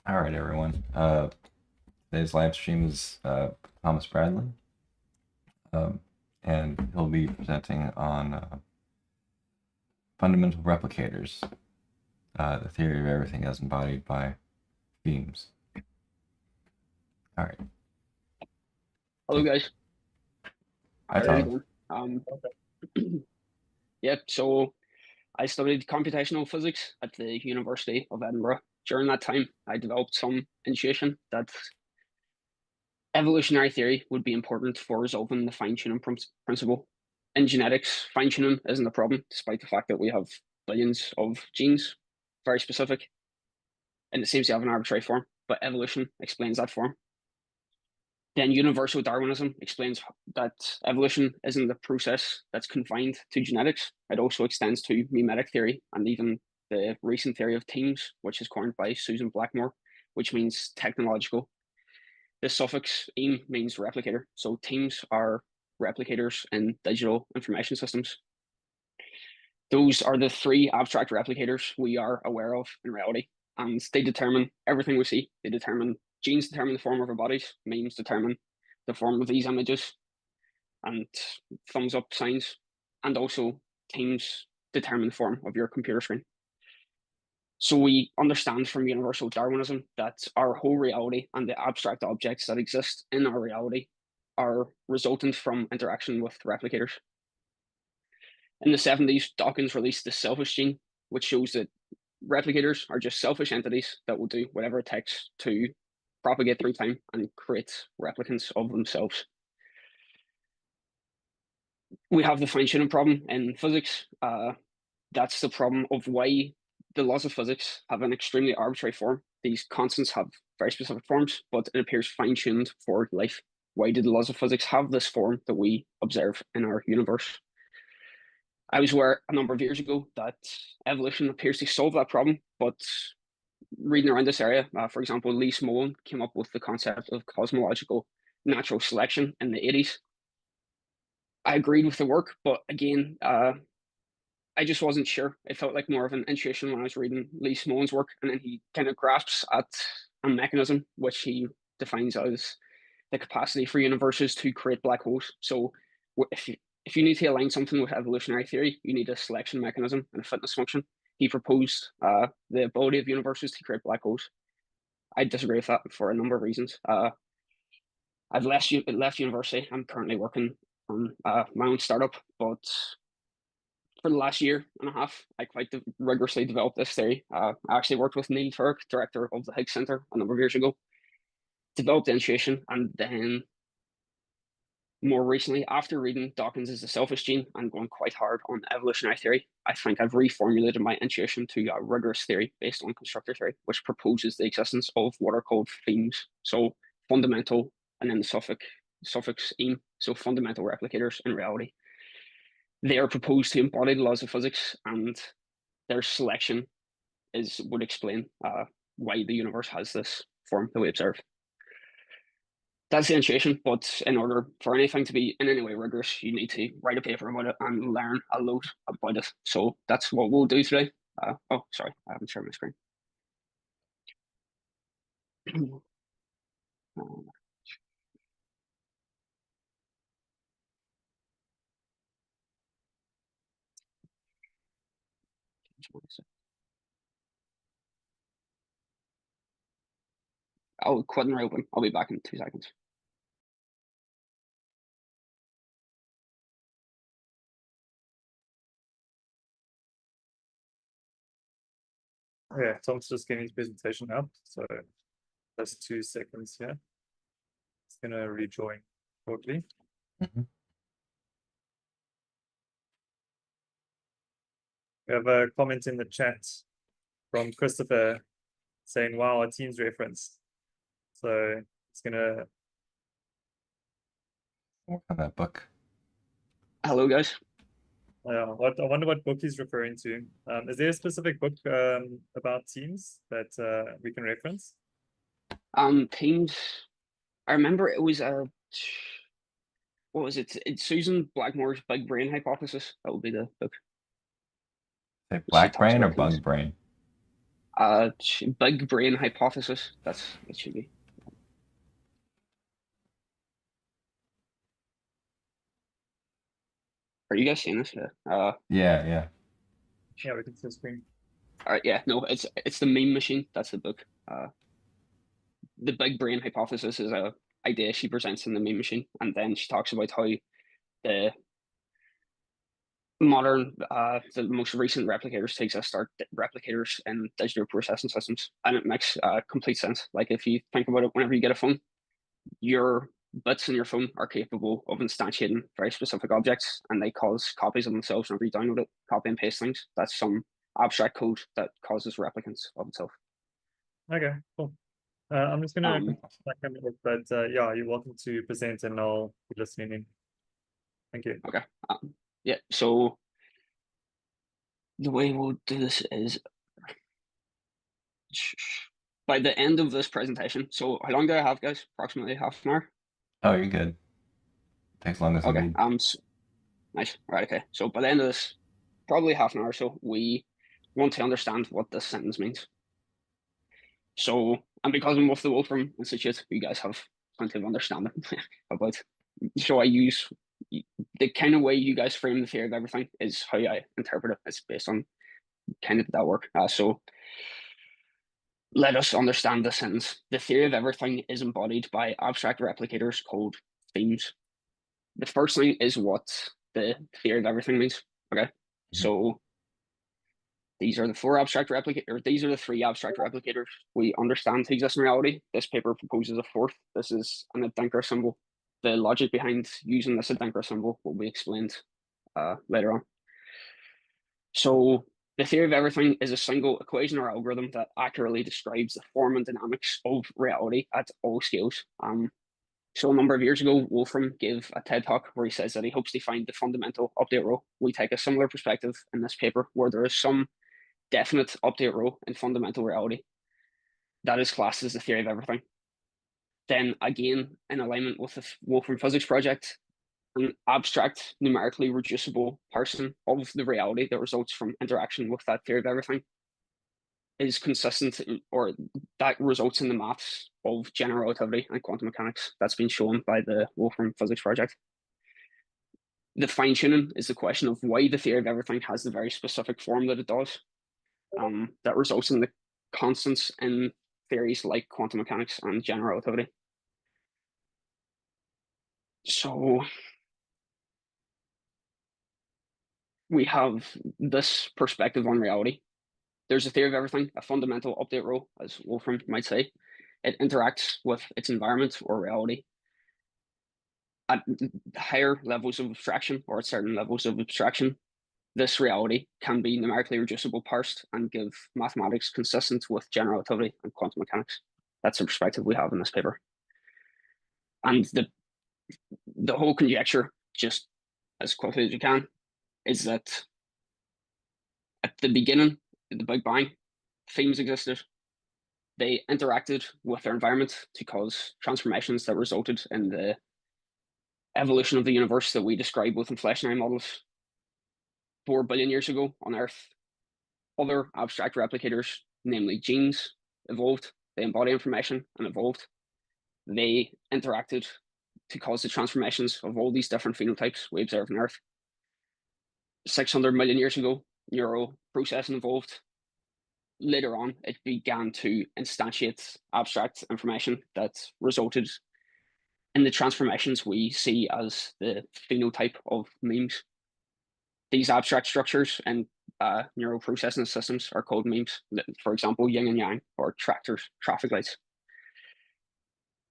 All right, everyone. Today's live stream is Thomas Bradley, um, and he'll be presenting on fundamental replicators, the theory of everything as embodied by Femes. All right. Hello, guys. Hi, How are you Thomas. doing? Yeah, so I studied computational physics at the University of Edinburgh. During that time, I developed some intuition that evolutionary theory would be important for resolving the fine-tuning principle. In genetics, fine-tuning isn't a problem, despite the fact that we have billions of genes, very specific, and it seems to have an arbitrary form, but evolution explains that form. Then Universal Darwinism explains that evolution isn't a process that's confined to genetics. It also extends to mimetic theory and even the recent theory of temes, which is coined by Susan Blackmore, which means technological. The suffix "-eme" means replicator. So temes are replicators in digital information systems. Those are the three abstract replicators we are aware of in reality, and they determine everything we see. They determine genes determine the form of our bodies, memes determine the form of these images, and thumbs up signs, and also temes determine the form of your computer screen. So we understand from Universal Darwinism that our whole reality and the abstract objects that exist in our reality are resultant from interaction with replicators. In the 70s, Dawkins released the selfish gene, which shows that replicators are just selfish entities that will do whatever it takes to propagate through time and create replicants of themselves. We have the fine-tuning problem in physics. That's the problem of why the laws of physics have an extremely arbitrary form. These constants have very specific forms, but it appears fine-tuned for life. Why do the laws of physics have this form that we observe in our universe? I was aware a number of years ago that evolution appears to solve that problem, but reading around this area, for example, Lee Smolin came up with the concept of cosmological natural selection in the 80s. I agreed with the work, but again, I just wasn't sure. It felt like more of an intuition when I was reading Lee Smolin's work, and then he kind of grasps at a mechanism which he defines as the capacity for universes to create black holes. So if you need to align something with evolutionary theory, you need a selection mechanism and a fitness function. He proposed the ability of universes to create black holes. I disagree with that for a number of reasons. I've left university. I'm currently working on my own startup, but for the last year and a half, I quite rigorously developed this theory. I actually worked with Neil Turk, director of the Higgs Center, a number of years ago, developed the intuition, and then more recently, after reading Dawkins' The Selfish Gene and going quite hard on evolutionary theory, I think I've reformulated my intuition to a rigorous theory based on constructor theory, which proposes the existence of what are called Femes. So fundamental, and then the suffix "-eme", so fundamental replicators in reality. They are proposed to embody the laws of physics, and their selection would explain why the universe has this form that we observe. That's the intuition, but in order for anything to be in any way rigorous, you need to write a paper about it and learn a lot about it. So that's what we'll do today. Oh, sorry, I haven't shared my screen. I'll quit and reopen. I'll be back in 2 seconds. Yeah, Tom's just getting his presentation up, so just 2 seconds here. It's gonna rejoin shortly. We have a comment in the chat from Christopher saying, "Wow, a team's reference." So it's gonna Work on that book. Hello, guys. I wonder what book he's referring to. Is there a specific book about teams that we can reference? Teams. I remember it was what was it? It's Susan Blackmore's Big Brain Hypothesis. That would be the book. Say She black talks brain or about teams. bug brain? Big brain hypothesis. That's it should be. Are you guys seeing this? Yeah. Yeah. Yeah, we can see the screen. All right. Yeah. No, it's the meme machine. That's the book. The big brain hypothesis is a idea she presents in the meme machine, and then she talks about how the modern, the most recent replicators takes us start replicators in digital processing systems, and it makes complete sense. Like if you think about it, whenever you get a phone, your bits in your phone are capable of instantiating very specific objects, and they cause copies of themselves whenever you download it, copy and paste things. That's some abstract code that causes replicants of itself. Okay, cool. I'm just gonna Um, back a minute, but yeah, you're welcome to present and I'll be listening in. Thank you. Okay. Yeah. So the way we'll do this is by the end of this presentation. So how long do I have, guys? Approximately half an hour. Oh, you're good. Takes long as you Okay. need. Nice. Right. Okay. So by the end of this, probably half an hour or so, we want to understand what this sentence means. So, and because I'm with the Wolfram Institute, you guys have plenty of understanding about. So I use the kind of way you guys frame the theory of everything is how I interpret it. It's based on kind of that work. So let us understand the sentence. The theory of everything is embodied by abstract replicators called Femes. The first thing is what the theory of everything means. Okay. So these are the four abstract replicators, these are the three abstract replicators we understand to exist in reality. This paper proposes a fourth. This is an Adinkra symbol. The logic behind using this Adinkra symbol will be explained later on. So the theory of everything is a single equation or algorithm that accurately describes the form and dynamics of reality at all scales. So a number of years ago, Wolfram gave a TED talk where he says that he hopes to find the fundamental update row. We take a similar perspective in this paper where there is some definite update row in fundamental reality that is classed as the theory of everything. Then again, in alignment with the Wolfram Physics project, an abstract, numerically reducible person of the reality that results from interaction with that theory of everything is consistent, or that results in the maths of general relativity and quantum mechanics. That's been shown by the Wolfram Physics project. The fine-tuning is the question of why the theory of everything has the very specific form that it does. That results in the constants in theories like quantum mechanics and general relativity. So we have this perspective on reality. There's a theory of everything, a fundamental update row, as Wolfram might say. It interacts with its environment or reality at higher levels of abstraction or at certain levels of abstraction. This reality can be numerically reducible, parsed, and give mathematics consistent with general relativity and quantum mechanics. That's the perspective we have in this paper. And the whole conjecture, just as quickly as we can, is that at the beginning, the Big Bang, Femes existed. They interacted with their environment to cause transformations that resulted in the evolution of the universe that we describe with inflationary models. 4 billion years ago on Earth, other abstract replicators, namely genes, evolved. They embody information and evolved. They interacted to cause the transformations of all these different phenotypes we observe on Earth. 600 million years ago, neural processing evolved. Later on, it began to instantiate abstract information that resulted in the transformations we see as the phenotype of memes. These abstract structures and neural processing systems are called memes. For example, yin and yang, or tractors, traffic lights.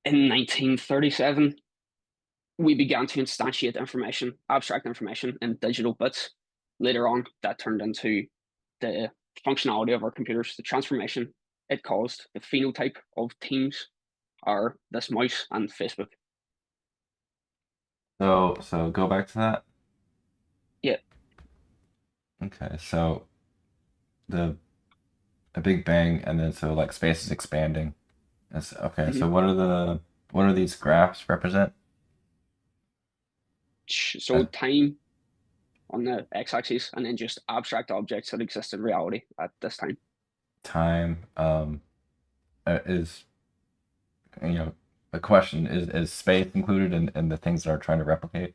In 1937, we began to instantiate information, abstract information, in digital bits. Later on, that turned into the functionality of our computers, the transformation it caused, the phenotype of temes are this mouse and Facebook. So go back to that. Yeah. Okay, so a Big Bang, and then so like space is expanding. That's okay. So what are these graphs represent? So time on the x-axis, and then just abstract objects that exist in reality at this time. time is, a question is space included in the things that are trying to replicate?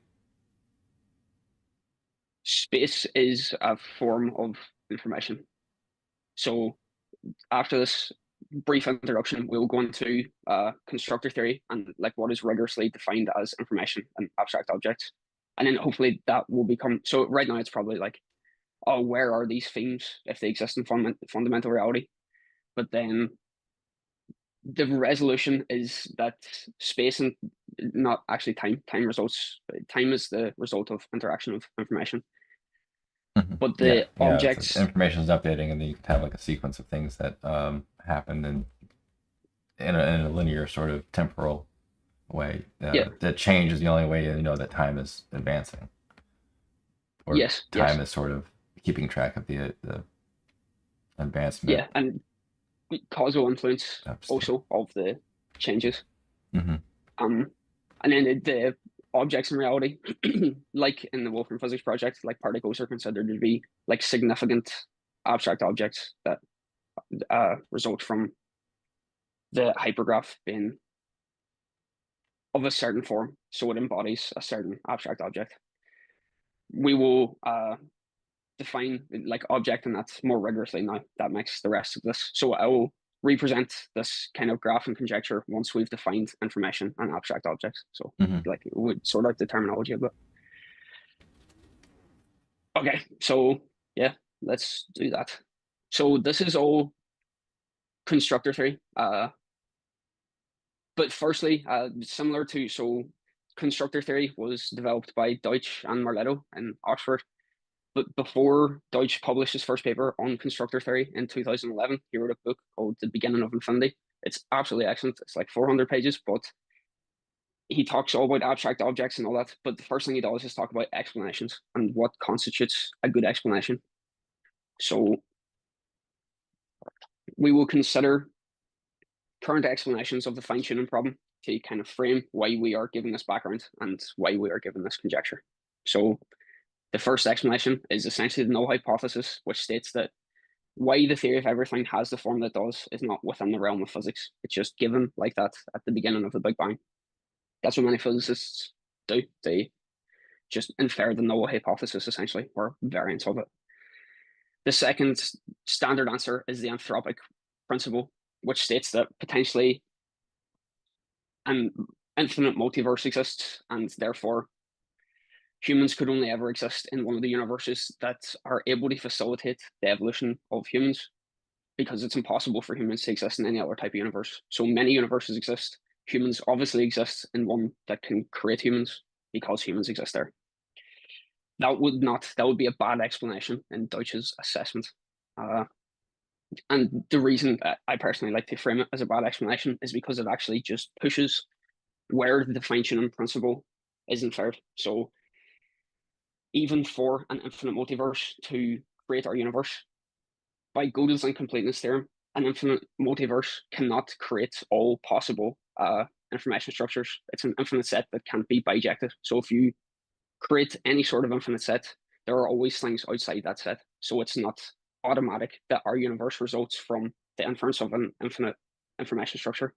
Space is a form of information. So after this brief introduction, we'll go into constructor theory and like what is rigorously defined as information and abstract objects. And then hopefully that will become, so right now it's probably like, oh, where are these themes if they exist in fundamental reality? But then the resolution is that space and not actually time. Time is the result of interaction of information. But the objects, information is updating, and then you can have like a sequence of things that happen in a linear sort of temporal way. That change is the only way you know that time is advancing. Or time is sort of keeping track of the advancement. Yeah, and causal influence also of the changes. And then the objects in reality, like in the Wolfram Physics Project, like particles are considered to be like significant abstract objects that result from the hypergraph being of a certain form, so it embodies a certain abstract object. We will define like object, and that's more rigorously now. That makes the rest of this. So I will represent this kind of graph and conjecture once we've defined information and abstract objects. So like it would sort out the terminology of it. Okay, so yeah, let's do that. So this is all constructor theory. But firstly, similar to, so constructor theory was developed by Deutsch and Marletto in Oxford. But before Deutsch published his first paper on constructor theory in 2011, he wrote a book called The Beginning of Infinity. It's absolutely excellent. It's like 400 pages, but he talks all about abstract objects and all that. But the first thing he does is talk about explanations and what constitutes a good explanation. So we will consider current explanations of the fine-tuning problem to kind of frame why we are given this background and why we are given this conjecture. So the first explanation is essentially the null hypothesis, which states that why the theory of everything has the form that it does is not within the realm of physics. It's just given like that at the beginning of the Big Bang. That's what many physicists do. They just infer the null hypothesis, essentially, or variants of it. The second standard answer is the anthropic principle, which states that potentially an infinite multiverse exists, and therefore humans could only ever exist in one of the universes that are able to facilitate the evolution of humans, because it's impossible for humans to exist in any other type of universe. So many universes exist. Humans obviously exist in one that can create humans because humans exist there. That would be a bad explanation in Deutsch's assessment. And the reason I personally like to frame it as a bad explanation is because it actually just pushes where the fine-tuning principle is inferred. So even for an infinite multiverse to create our universe, by Gödel's incompleteness theorem, an infinite multiverse cannot create all possible information structures. It's an infinite set that can't be bijected. So if you create any sort of infinite set, there are always things outside that set. So it's not automatic that our universe results from the inference of an infinite information structure.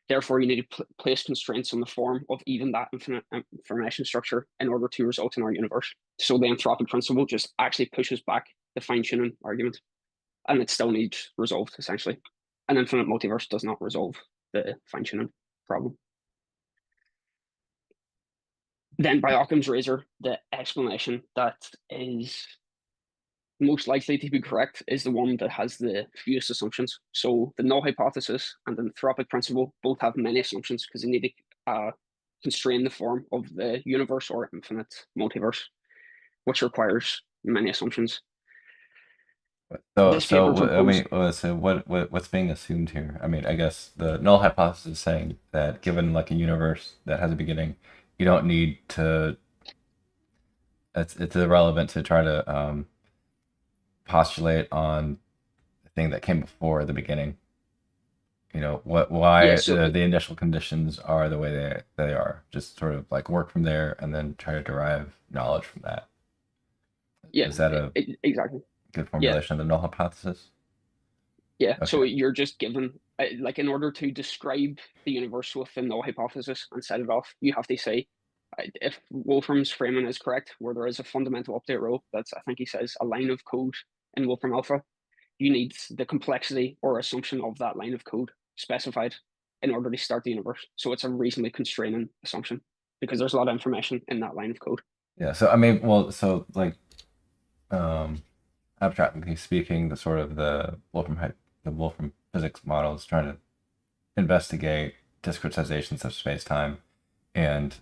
Therefore, you need to place constraints on the form of even that infinite information structure in order to result in our universe. So the anthropic principle just actually pushes back the fine-tuning argument, and it still needs resolved, essentially. An infinite multiverse does not resolve the fine-tuning problem. Then by Occam's razor, the explanation that is most likely to be correct is the one that has the fewest assumptions. So the null hypothesis and the anthropic principle both have many assumptions because they need to constrain the form of the universe or infinite multiverse, which requires many assumptions. So what's being assumed here? I mean, I guess the null hypothesis is saying that given like a universe that has a beginning, you don't need to. It's irrelevant to try to postulate on the thing that came before the beginning. You know why the initial conditions are the way they are. Just sort of like work from there and then try to derive knowledge from that. Yeah, is that exactly good formulation of the null hypothesis? Yeah, so Okay. you're just given, like, in order to describe the universe with the null hypothesis and set it off, you have to say, if Wolfram's framing is correct, where there is a fundamental update row, that's, I think he says, a line of code in Wolfram Alpha, you need the complexity or assumption of that line of code specified in order to start the universe. So it's a reasonably constraining assumption because there's a lot of information in that line of code. Yeah. So I mean, well, so like, abstractly speaking, the sort of the Wolfram physics model is trying to investigate discretizations of space-time and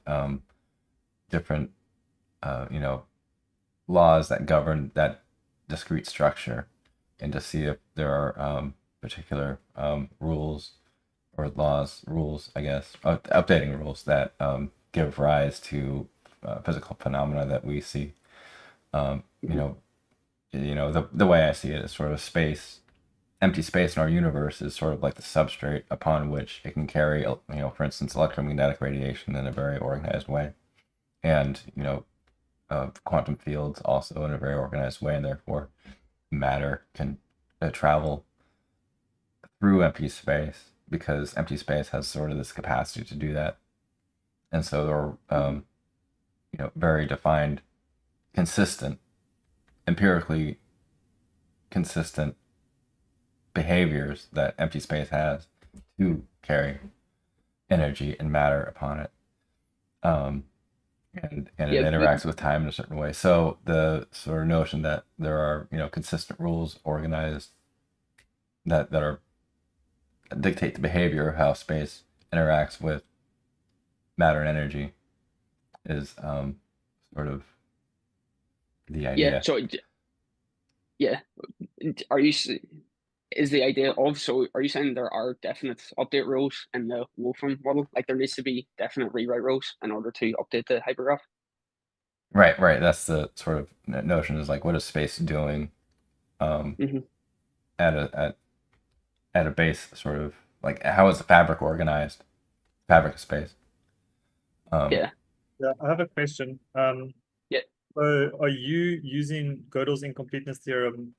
different, laws that govern that discrete structure, and to see if there are particular rules or rules, I guess, updating rules that give rise to physical phenomena that we see. The way I see it is sort of empty space in our universe is sort of like the substrate upon which it can carry, for instance, electromagnetic radiation in a very organized way, and quantum fields also in a very organized way, and therefore matter can travel through empty space because empty space has sort of this capacity to do that, and so there are very defined, consistent, empirically consistent behaviors that empty space has to carry energy and matter upon it. And it interacts with time in a certain way. So the sort of notion that there are consistent rules organized that are dictate the behavior of how space interacts with matter and energy is sort of the idea. Yeah. So yeah, are you? Is the idea of, so are you saying there are definite update rows in the Wolfram model? Like there needs to be definite rewrite rows in order to update the hypergraph? Right. That's the sort of notion, is like, what is space doing at a base, sort of like, how is the fabric organized? Fabric of space. Yeah. I have a question. Yeah. So are you using Gödel's incompleteness theorem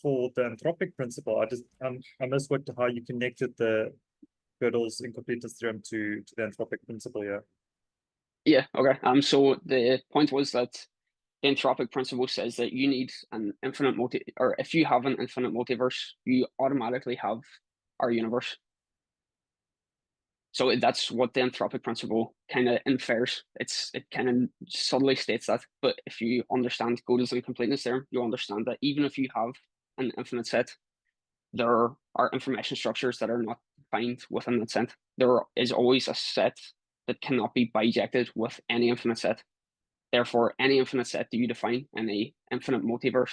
for the anthropic principle? I missed how you connected the Gödel's incompleteness theorem to the anthropic principle here. Yeah. Okay. So the point was that the anthropic principle says that you need an infinite or if you have an infinite multiverse, you automatically have our universe. So that's what the anthropic principle kind of infers. It kind of subtly states that. But if you understand Gödel's incompleteness theorem, you'll understand that even if you have an infinite set, there are information structures that are not defined within that set. There is always a set that cannot be bijected with any infinite set. Therefore, any infinite set that you define in a infinite multiverse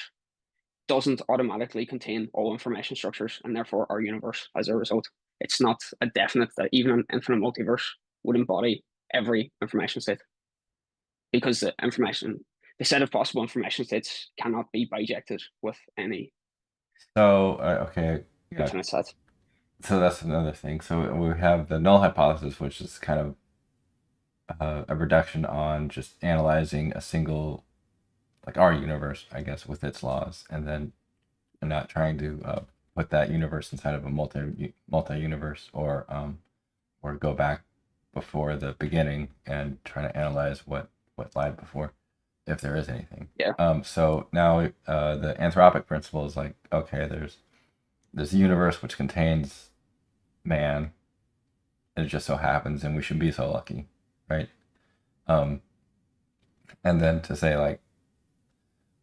doesn't automatically contain all information structures, and therefore our universe as a result. It's not a definite that even an infinite multiverse would embody every information state, because the set of possible information states cannot be bijected with any Okay. Yeah. infinite set. So that's another thing. So we have the null hypothesis, which is kind of a reduction on just analyzing a single, like our universe, I guess, with its laws, and then not trying to put that universe inside of a multi-universe, or go back before the beginning and trying to analyze what lied before, if there is anything. Yeah. So now the anthropic principle is like, okay, there's a universe which contains man, and it just so happens, and we should be so lucky, right? And then to say, like,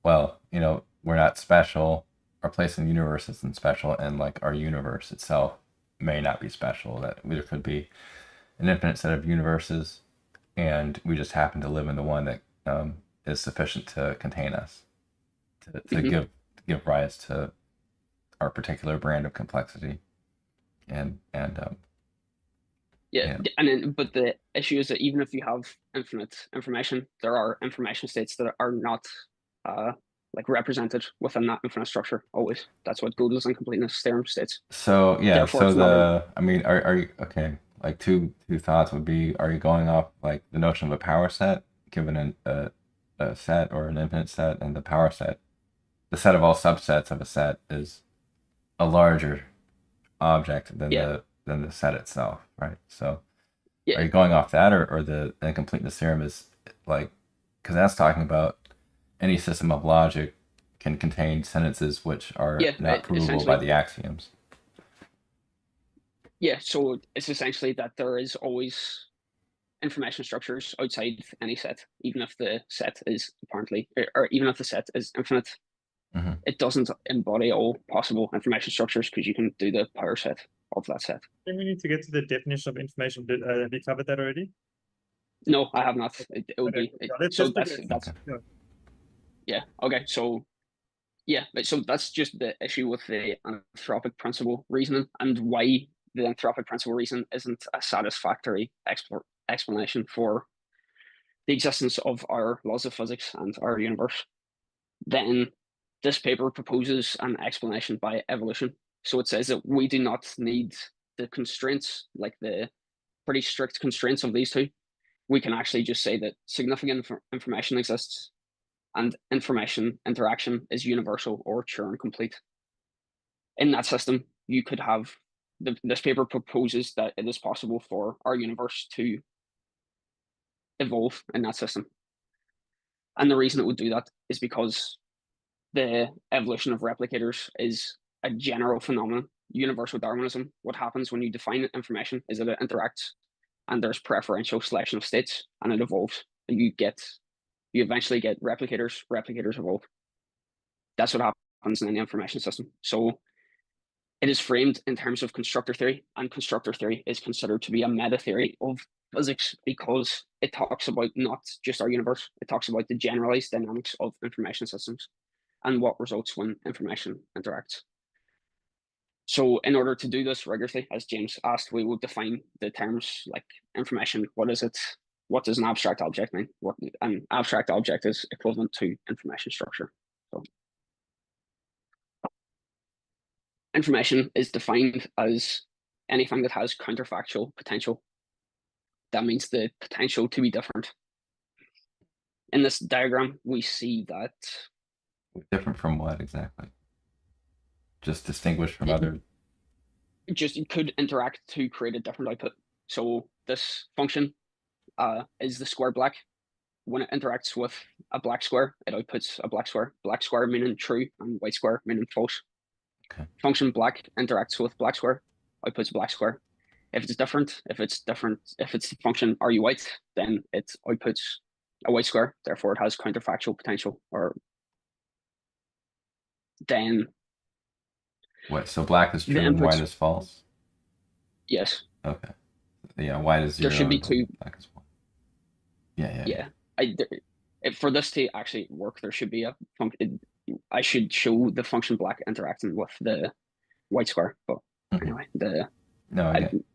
well, we're not special, our place in the universe isn't special, and like our universe itself may not be special, that there could be an infinite set of universes, and we just happen to live in the one that is sufficient to contain us, to give rise to our particular brand of complexity. And but the issue is that even if you have infinite information, there are information states that are not like represented within that infinite structure always. That's what Gödel's incompleteness theorem states. So yeah, Therefore, I mean, are you okay? Like two thoughts would be: are you going off like the notion of a power set, given a set or an infinite set, and the power set the set of all subsets of a set is a larger object than Yeah. the set itself, right? So Yeah. are you going off that, or the incompleteness theorem is like, because that's talking about any system of logic can contain sentences which are Yeah, not provable by essentially. the axioms. Yeah, so it's essentially that there is always information structures outside any set, even if the set is apparently, or even if the set is infinite. Mm-hmm. It doesn't embody all possible information structures because you can do the power set of that set. Then we need to get to the definition of information. Have we covered that already? No, I have not. It would Okay. be. Yeah, So let's that's Okay. yeah. yeah. Okay, so yeah, so that's just the issue with the anthropic principle reasoning and why the anthropic principle reason isn't a satisfactory explanation for the existence of our laws of physics and our universe. Then this paper proposes an explanation by evolution. So it says that we do not need the constraints, like the pretty strict constraints of these two. We can actually just say that significant information exists and information interaction is universal or Turing complete. In that system, you could have this paper proposes that it is possible for our universe to evolve in that system. And the reason it would do that is because the evolution of replicators is a general phenomenon. Universal Darwinism, what happens when you define information is that it interacts and there's preferential selection of states and it evolves. And you eventually get replicators evolve. That's what happens in any information system. So it is framed in terms of constructor theory, and constructor theory is considered to be a meta theory of physics because it talks about not just our universe, it talks about the generalized dynamics of information systems and what results when information interacts. So in order to do this rigorously, as James asked, we will define the terms like information. What is it? What does an abstract object mean? What an abstract object is equivalent to information structure. So information is defined as anything that has counterfactual potential. That means the potential to be different. In this diagram, we see that Different from what exactly? Just distinguished from other. just could interact to create a different output. So this function is the square black. When it interacts with a black square, it outputs a black square. Black square meaning true and white square meaning false. Okay. Function black interacts with black square, outputs black square. If it's the function are you white, then it outputs a white square. Therefore, it has counterfactual potential. Or then What? So black is true and white is false. Yes. Okay. Yeah, white is 0. There should be two. Black is 1. Yeah. For this to actually work, there should be a function. I should show the function black interacting with the white square, but anyway,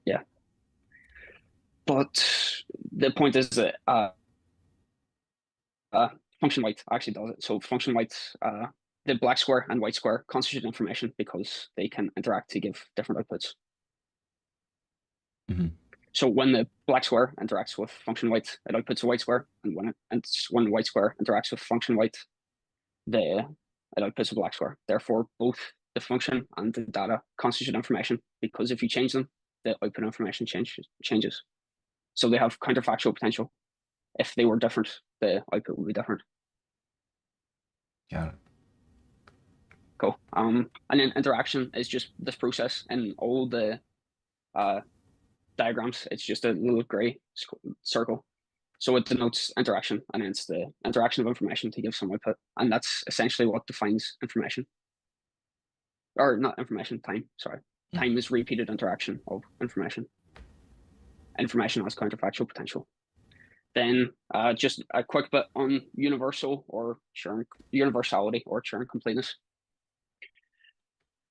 yeah. But the point is that function white actually does it. So function white, the black square and white square constitute information because they can interact to give different outputs. Mm-hmm. So when the black square interacts with function white, it outputs a white square, and when the white square interacts with function white, it outputs a black square. Therefore, both the function and the data constitute information because if you change them, the output information changes. So they have counterfactual potential. If they were different, the output would be different. Got it. Cool. And then interaction is just this process in all the diagrams. It's just a little gray circle. So it denotes interaction, and it's the interaction of information to give some output. And that's essentially what defines information. Or not information, time, sorry. Time is repeated interaction of information. Information has counterfactual potential. Then just a quick bit on universality or Turing completeness.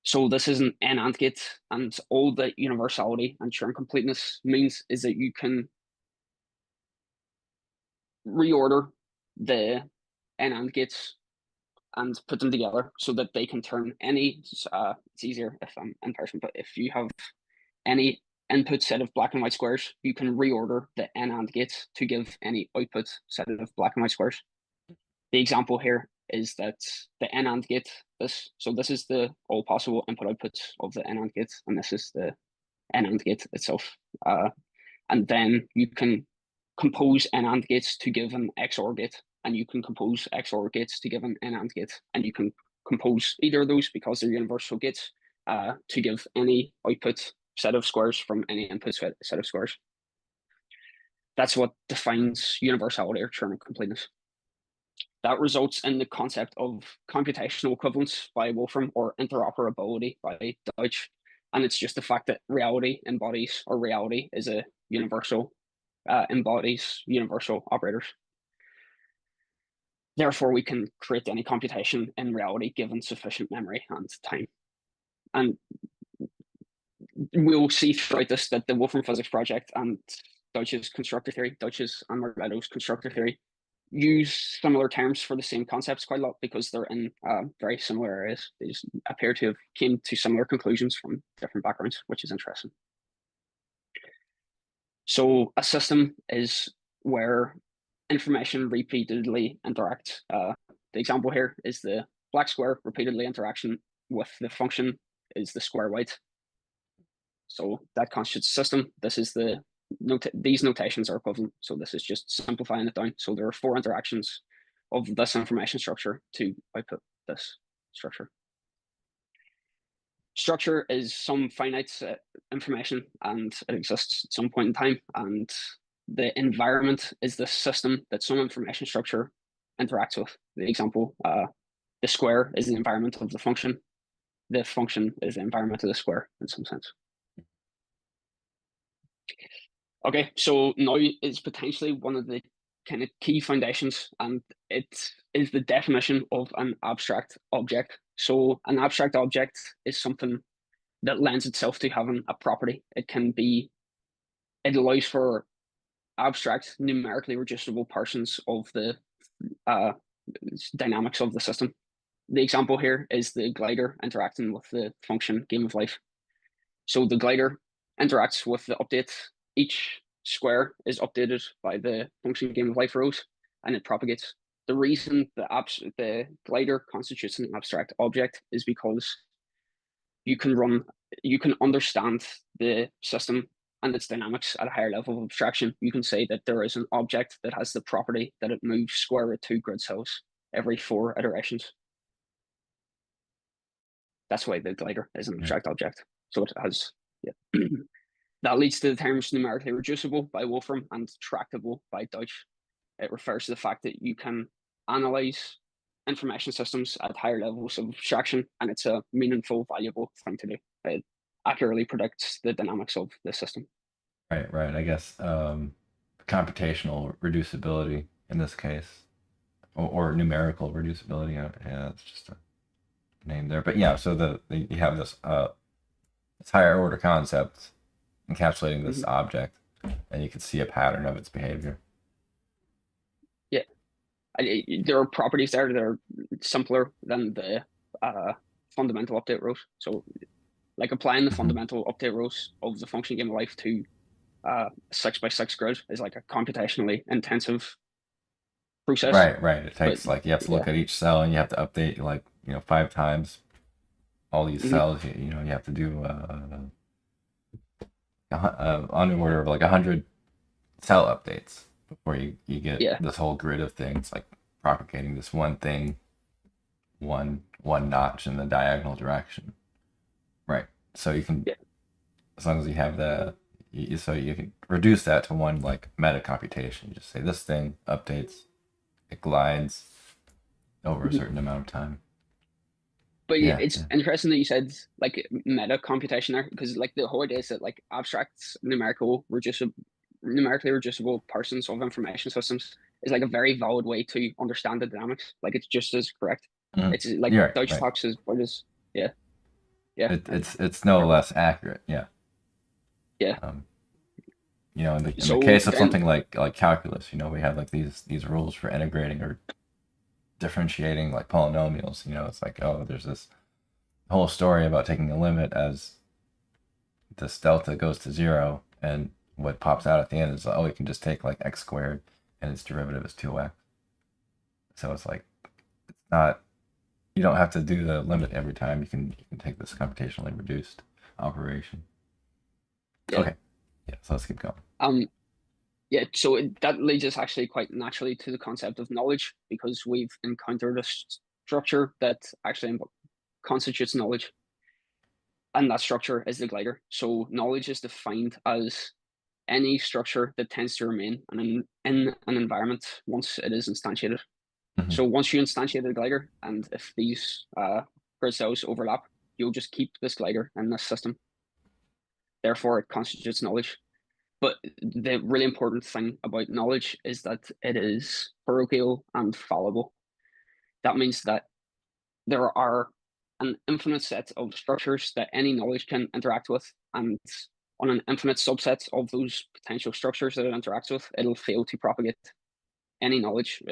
So this is an n-AND gate, and all that universality and Turing completeness means is that you can reorder the n-AND gates and put them together so that they can turn any, it's easier if I'm in person, but if you have any input set of black and white squares, you can reorder the n-AND gates to give any output set of black and white squares. The example here is that the n AND gate, so this is the all possible input outputs of the n AND gate, and this is the n AND gate itself. And then you can compose n AND gates to give an XOR gate, and you can compose XOR gates to give an n AND gate, and you can compose either of those because they're universal gates to give any output set of squares from any input set of squares. That's what defines universality or Turing completeness. That results in the concept of computational equivalence by Wolfram or interoperability by Deutsch. And it's just the fact that reality embodies, or reality is a universal, embodies universal operators. Therefore, we can create any computation in reality given sufficient memory and time. And we'll see throughout this that the Wolfram Physics project and Deutsch's constructor theory, Deutsch's and Marletto's constructor theory, use similar terms for the same concepts quite a lot because they're in very similar areas. They just appear to have came to similar conclusions from different backgrounds, which is interesting. So a system is where information repeatedly interacts. The example here is the black square repeatedly interaction with the function is the square white. So that constitutes a system. This is the these notations are equivalent. So this is just simplifying it down. So there are 4 interactions of this information structure to output this structure. Structure is some finite information and it exists at some point in time. And the environment is the system that some information structure interacts with. The example, the square is the environment of the function. The function is the environment of the square in some sense. Okay, so now is potentially one of the kind of key foundations, and it is the definition of an abstract object. So an abstract object is something that lends itself to having a property. It allows for abstract, numerically reducible portions of the dynamics of the system. The example here is the glider interacting with the function game of life. So the glider interacts with the update. Each square is updated by the function game of life rows, and it propagates. The reason the glider constitutes an abstract object is because you can understand the system and its dynamics at a higher level of abstraction. You can say that there is an object that has the property that it moves square root 2 grid cells every 4 iterations. That's why the glider is an abstract object. So it has, yeah. That leads to the terms numerically reducible by Wolfram and tractable by Deutsch. It refers to the fact that you can analyze information systems at higher levels of abstraction, and it's a meaningful, valuable thing to do. It accurately predicts the dynamics of the system. Right. I guess computational reducibility in this case, or numerical reducibility. Yeah, it's just a name there. But yeah, so you have this higher order concept encapsulating this object, and you can see a pattern of its behavior. Yeah, there are properties there that are simpler than the fundamental update rows. So, like applying the fundamental update rows of the function game of life to 6x6 grid is like a computationally intensive process. Right. It takes you have to look at each cell, and you have to update 5 times all these cells. You have to do on the order of 100 cell updates before you get this whole grid of things, like propagating this one thing one notch in the diagonal direction. Right. So you can, as long as you have so you can reduce that to one meta computation. You just say this thing updates, it glides over a certain amount of time. But it's interesting that you said meta computation there, because the whole idea is that abstract numerically reducible portions of information systems is a very valid way to understand the dynamics. It's just as correct. It's Deutsch talks as what is it's no less accurate. Yeah. In the case of something like calculus, we have these rules for integrating or differentiating polynomials. It's there's this whole story about taking a limit as this delta goes to 0, and what pops out at the end is you can just take x squared and its derivative is 2x. So it's not, you don't have to do the limit every time. You can take this computationally reduced operation. Yeah. Okay. Yeah, so let's keep going. Yeah, so that leads us actually quite naturally to the concept of knowledge, because we've encountered a structure that actually constitutes knowledge, and that structure is the glider. So knowledge is defined as any structure that tends to remain in an environment once it is instantiated. Mhm. So once you instantiate a glider, and if these grid cells overlap, you'll just keep this glider in this system. Therefore, it constitutes knowledge. But the really important thing about knowledge is that it is parochial and fallible. That means that there are an infinite set of structures that any knowledge can interact with, and on an infinite subset of those potential structures that it interacts with, it'll fail to propagate any knowledge,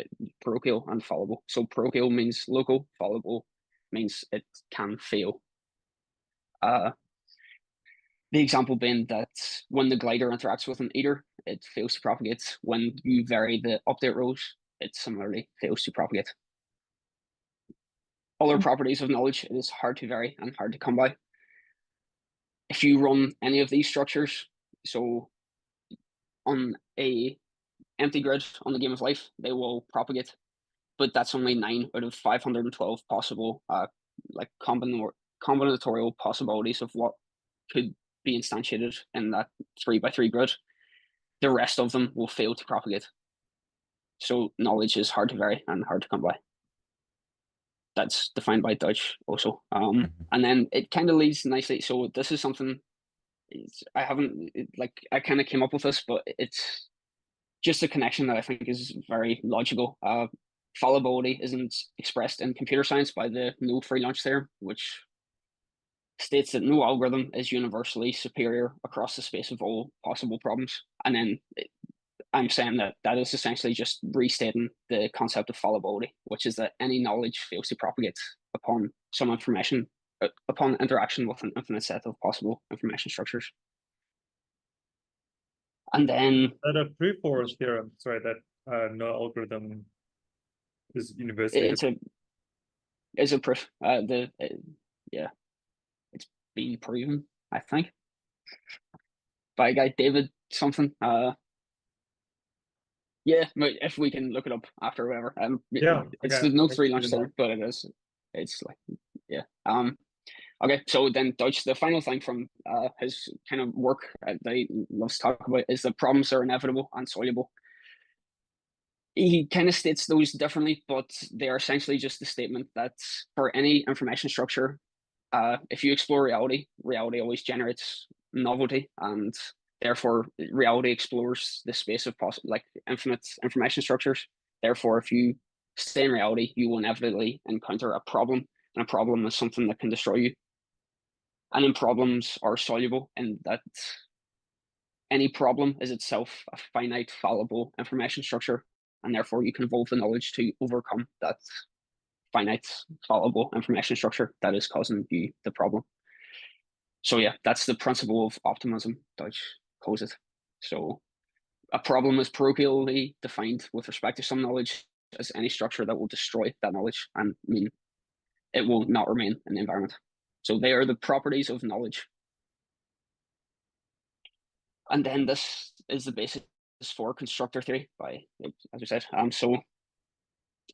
parochial and fallible. So parochial means local, fallible means it can fail. The example being that when the glider interacts with an eater, it fails to propagate. When you vary the update rows, it similarly fails to propagate. Other properties of knowledge, it is hard to vary and hard to come by. If you run any of these structures, so on a empty grid on the game of life, they will propagate, but that's only 9 out of 512 possible like combinatorial possibilities of what could be instantiated in that 3x3 grid. The rest of them will fail to propagate. So knowledge is hard to vary and hard to come by. That's defined by Deutsch also. And then it kind of leads nicely. So this is something I haven't I kind of came up with this, but it's just a connection that I think is very logical. Fallibility isn't expressed in computer science by the no free lunch theorem, which states that no algorithm is universally superior across the space of all possible problems. And then I'm saying that that is essentially just restating the concept of fallibility, which is that any knowledge fails to propagate upon some information, upon interaction with an infinite set of possible information structures. And then That a proof or a theorem? Sorry, that no algorithm is universally. it's a proof. Yeah, it's been proven, I think, by a guy David something. Yeah, if we can look it up after or whatever. Yeah, it's okay. the no Thanks free for lunch doing there, but it's like, yeah. Okay, so then Deutsch, the final thing from his kind of work that he loves to talk about is that problems are inevitable and soluble. He kind of states those differently, but they are essentially just the statement that for any information structure, if you explore reality, reality always generates novelty, and therefore reality explores the space of infinite information structures. Therefore, if you stay in reality, you will inevitably encounter a problem, and a problem is something that can destroy you. And then problems are soluble in that any problem is itself a finite, fallible information structure, and therefore you can evolve the knowledge to overcome that finite, fallible information structure that is causing you the problem. So yeah, that's the principle of optimism, Deutsch calls it. So a problem is parochially defined with respect to some knowledge as any structure that will destroy that knowledge and mean it will not remain in the environment. So they are the properties of knowledge. And then this is the basis for constructor theory by, as we said. So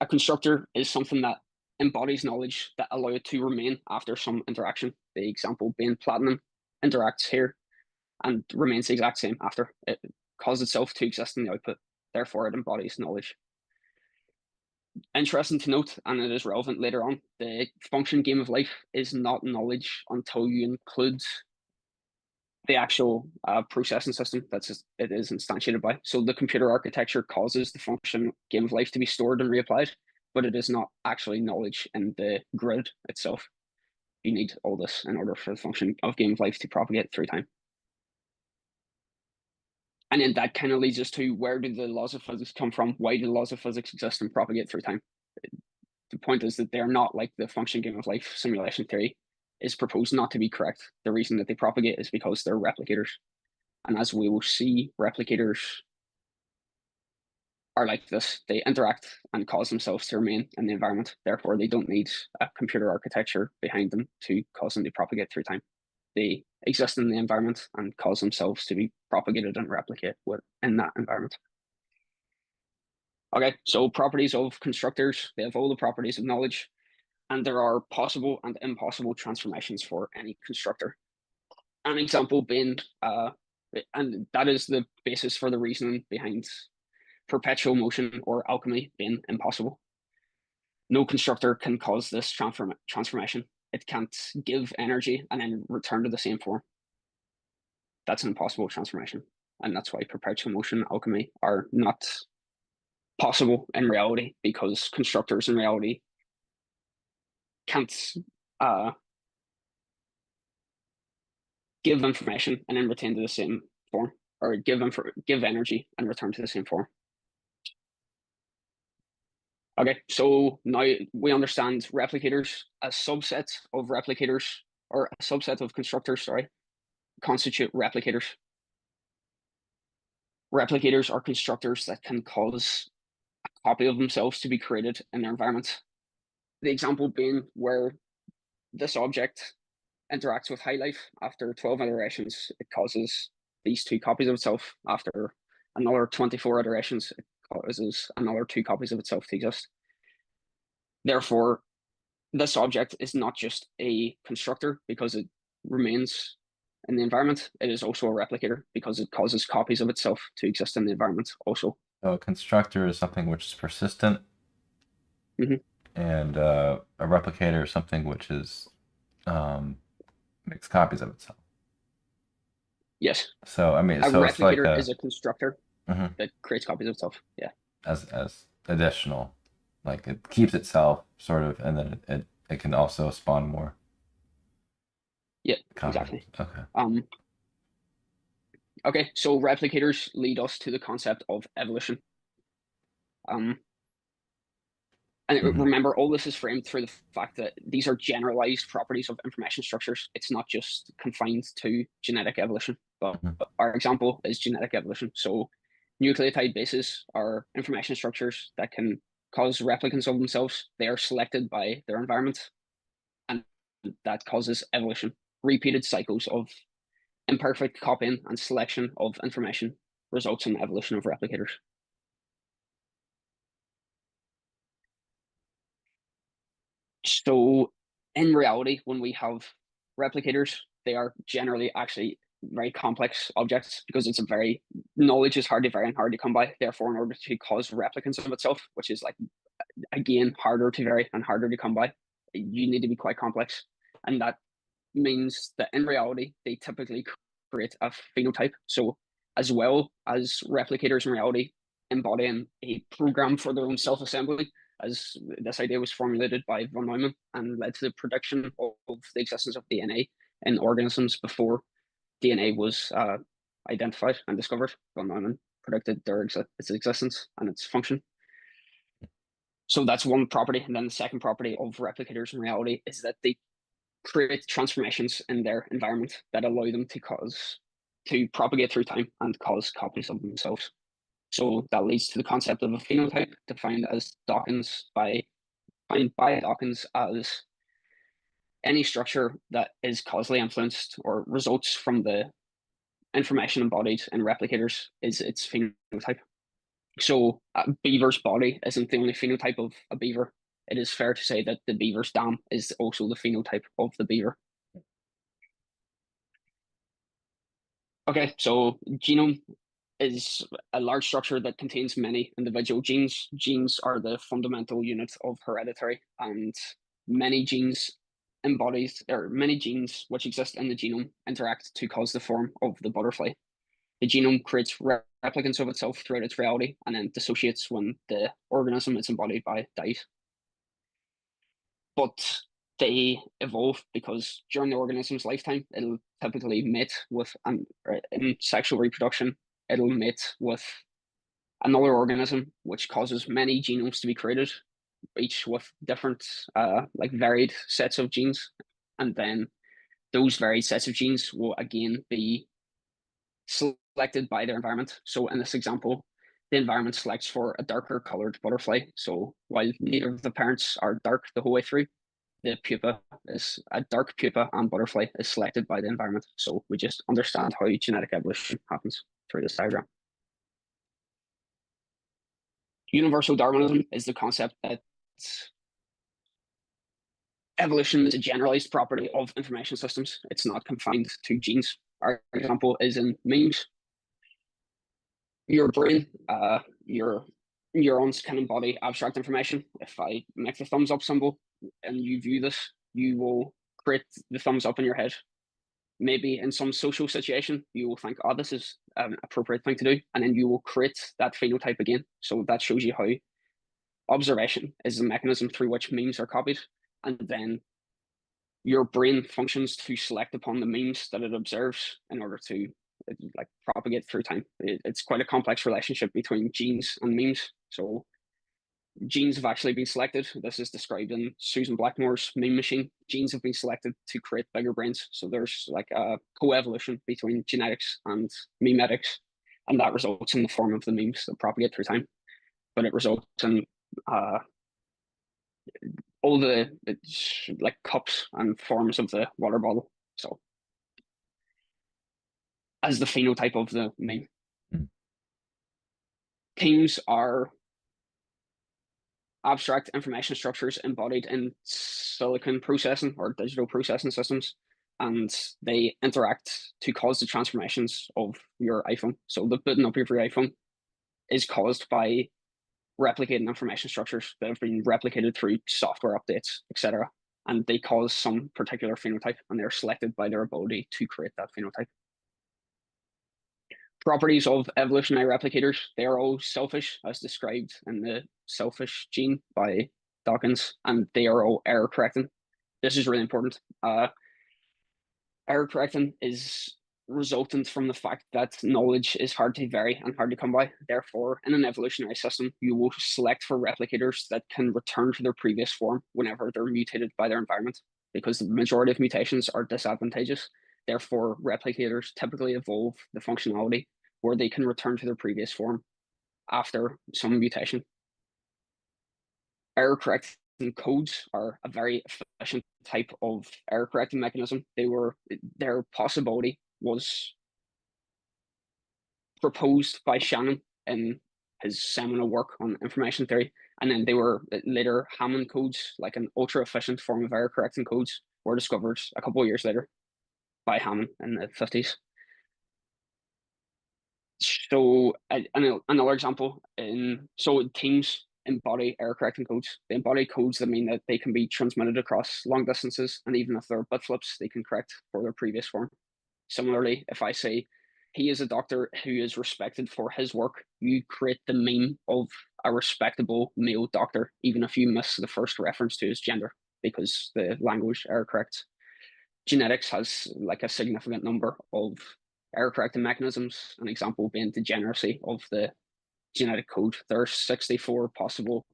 a constructor is something that embodies knowledge that allow it to remain after some interaction. The example being platinum interacts here and remains the exact same after it caused itself to exist in the output. Therefore, it embodies knowledge. Interesting to note, and it is relevant later on, the function game of life is not knowledge until you include the actual processing system it is instantiated by. So the computer architecture causes the function game of life to be stored and reapplied, but it is not actually knowledge in the grid itself. You need all this in order for the function of game of life to propagate through time. And then that kind of leads us to, where do the laws of physics come from? Why do the laws of physics exist and propagate through time? The point is that they're not like the function game of life simulation theory is proposed not to be correct. The reason that they propagate is because they're replicators. And as we will see, replicators are like this. They interact and cause themselves to remain in the environment. Therefore, they don't need a computer architecture behind them to cause them to propagate through time. They exist in the environment and cause themselves to be propagated and replicate in that environment. Okay, so properties of constructors, they have all the properties of knowledge, and there are possible and impossible transformations for any constructor. An example being, and that is the basis for the reasoning behind perpetual motion or alchemy being impossible. No constructor can cause this transformation. It can't give energy and then return to the same form. That's an impossible transformation. And that's why perpetual motion alchemy are not possible in reality, because constructors in reality can't give information and then retain to the same form, or give energy and return to the same form. Okay, so now we understand replicators. A subset of replicators, or a subset of constructors, sorry, constitute replicators. Replicators are constructors that can cause a copy of themselves to be created in their environment. The example being where this object interacts with high life. After 12 iterations, it causes these 2 copies of itself. After another 24 iterations, it causes another 2 copies of itself to exist. Therefore, this object is not just a constructor because it remains in the environment. It is also a replicator because it causes copies of itself to exist in the environment also. So a constructor is something which is persistent, and a replicator is something which is makes copies of itself. Yes. So I mean, a so replicator it's like is a constructor that creates copies of itself. Yeah. As additional, like it keeps itself sort of, and then it can also spawn more. Yeah. Copies. Exactly. Okay. Okay. So replicators lead us to the concept of evolution. And remember, all this is framed through the fact that these are generalized properties of information structures. It's not just confined to genetic evolution, but our example is genetic evolution. So nucleotide bases are information structures that can cause replicants of themselves. They are selected by their environment, and that causes evolution. Repeated cycles of imperfect copying and selection of information results in evolution of replicators. So in reality, when we have replicators, they are generally actually very complex objects because it's knowledge is hard to vary and hard to come by. Therefore, in order to cause replicants of itself, which is like, again, harder to vary and harder to come by, you need to be quite complex. And that means that in reality, they typically create a phenotype. So as well as replicators in reality embodying a program for their own self-assembly, as this idea was formulated by von Neumann and led to the prediction of the existence of DNA in organisms before DNA was identified and discovered. Von Neumann predicted its existence and its function. So that's one property. And then the second property of replicators in reality is that they create transformations in their environment that allow them to propagate through time and cause copies of themselves. So that leads to the concept of a phenotype, defined by Dawkins as any structure that is causally influenced or results from the information embodied in replicators is its phenotype. So a beaver's body isn't the only phenotype of a beaver. It is fair to say that the beaver's dam is also the phenotype of the beaver. Okay, so genome is a large structure that contains many individual genes. Genes are the fundamental unit of hereditary, and many genes which exist in the genome interact to cause the form of the butterfly. The genome creates replicants of itself throughout its reality and then dissociates when the organism it's embodied by dies. But they evolve because during the organism's lifetime, it'll typically mate with, in sexual reproduction, it'll mate with another organism, which causes many genomes to be created, each with different, varied sets of genes. And then those varied sets of genes will again be selected by their environment. So in this example, the environment selects for a darker colored butterfly. So while neither of the parents are dark the whole way through, the pupa is a dark pupa and butterfly is selected by the environment. So we just understand how genetic evolution happens through this diagram. Universal Darwinism is the concept that evolution is a generalized property of information systems. It's not confined to genes. Our example is in memes. Your brain, your neurons can embody abstract information. If I make the thumbs up symbol and you view this, you will create the thumbs up in your head. Maybe in some social situation, you will think, oh, this is an appropriate thing to do. And then you will create that phenotype again. So that shows you how observation is the mechanism through which memes are copied. And then your brain functions to select upon the memes that it observes in order to like propagate through time. It's quite a complex relationship between genes and memes. So genes have actually been selected. This is described in Susan Blackmore's meme machine. Genes have been selected to create bigger brains. So there's like a co-evolution between genetics and memetics, and that results in the form of the memes that propagate through time. But it results in all the like cups and forms of the water bottle. So as the phenotype of the meme. Temes are abstract information structures embodied in silicon processing or digital processing systems, and they interact to cause the transformations of your iPhone. So the booting up of your iPhone is caused by replicating information structures that have been replicated through software updates, etc. And they cause some particular phenotype, and they're selected by their ability to create that phenotype. Properties of evolutionary replicators, they are all selfish, as described in the selfish gene by Dawkins, and they are all error correcting. This is really important. Error correcting is resultant from the fact that knowledge is hard to vary and hard to come by. Therefore, in an evolutionary system, you will select for replicators that can return to their previous form whenever they're mutated by their environment, because the majority of mutations are disadvantageous. Therefore, replicators typically evolve the functionality where they can return to their previous form after some mutation. Error correcting codes are a very efficient type of error correcting mechanism. Their possibility was proposed by Shannon in his seminal work on information theory, and then they were later Hammond codes, like an ultra efficient form of error correcting codes, were discovered a couple of years later by Hammond in the 50s. So another example, so temes embody error correcting codes. They embody codes that mean that they can be transmitted across long distances, and even if they're bit flips, they can correct for their previous form. Similarly, if I say he is a doctor who is respected for his work, you create the meme of a respectable male doctor, even if you miss the first reference to his gender, because the language error corrects. Genetics has like a significant number of error correcting mechanisms, an example being degeneracy of the genetic code. There are 64 possible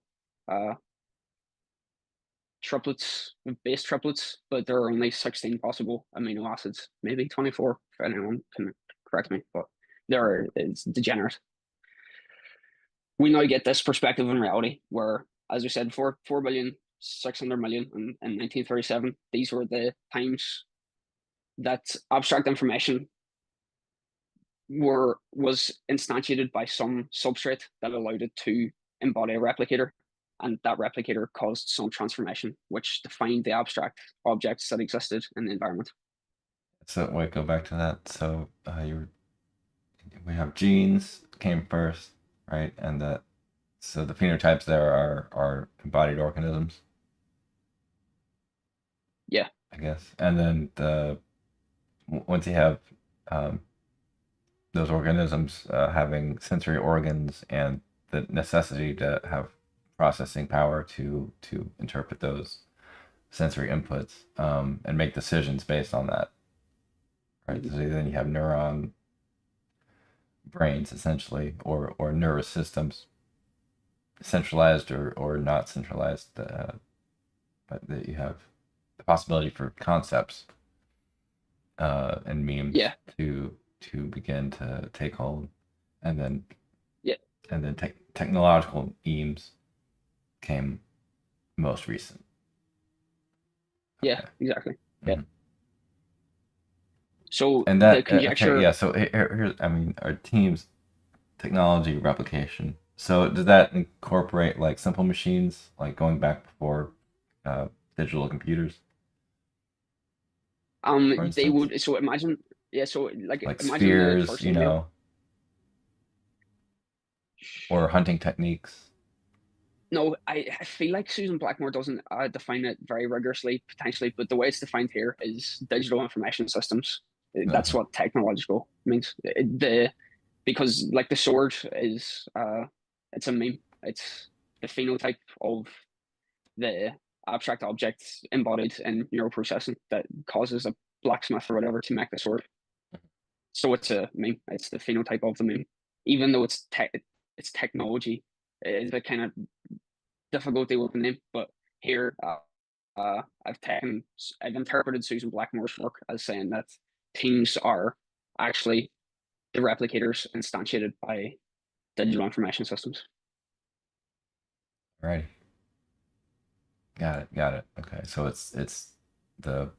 triplets, base triplets, but there are only 16 possible amino acids, maybe 24, if anyone can correct me, but it's degenerate. We now get this perspective in reality where, as we said before, 4,600,000,000 in 1937, these were the times that abstract information was instantiated by some substrate that allowed it to embody a replicator, and that replicator caused some transformation which defined the abstract objects that existed in the environment. So wait, go back to that. So we have genes came first, right? And so the phenotypes there are embodied organisms. Yeah, I guess. And then once you have those organisms having sensory organs and the necessity to have processing power to interpret those sensory inputs and make decisions based on that, right? So then you have neuron brains essentially, or nervous systems, centralized or not centralized, but that you have the possibility for concepts and memes yeah, to begin to take hold, and then and then technological Eames came most recent. Yeah, Okay. exactly. Yeah. Mhm. So And the that conjecture. okay, yeah. So here's, I mean, our team's technology replication. So does that incorporate like simple machines, like going back before uh, digital computers, for They instance, would. So imagine. Yeah. So like like imagine the spheres, first email. or hunting techniques? No, I feel like Susan Blackmore doesn't define it very rigorously, potentially, but the way it's defined here is digital information systems. That's Okay. what technological means. Because like the sword is it's a meme. It's the phenotype of the abstract object embodied in neural processing that causes a blacksmith or whatever to make the sword. So it's a meme. It's the phenotype of the meme, even though it's technology. It's a kind of difficulty with the name, but here I've interpreted Susan Blackmore's work as saying that teams are actually the replicators instantiated by digital information systems. Alrighty. Got it. Got it. Okay. So it's the